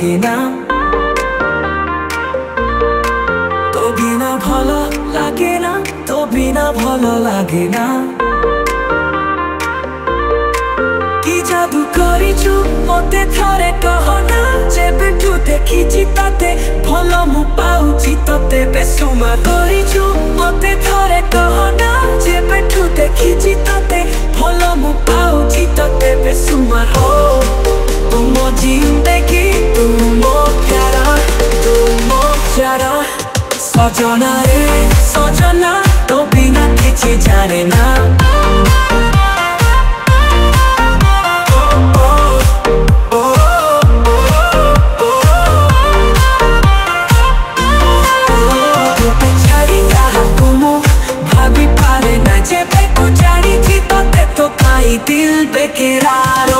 লাগে না, তো বিনা ভালো লাগে না, তো বিনা ভালো লাগে না। কি জাদু করিছু মতে থরে কহনা, যেবে তু দেখিছি তাতে ভাল মু পাউছি ততে বেসুমা করিছু মতে থরে কহনা, যেবে তু দেখিছি তাতে ভাল মু পাউছি ততে বেসুমা হো। তুম জিন্দেগি তুম প্যার তুম চারা, সজনা রে সজনা তো বিনা কিছু জানে না। दिल बेकरार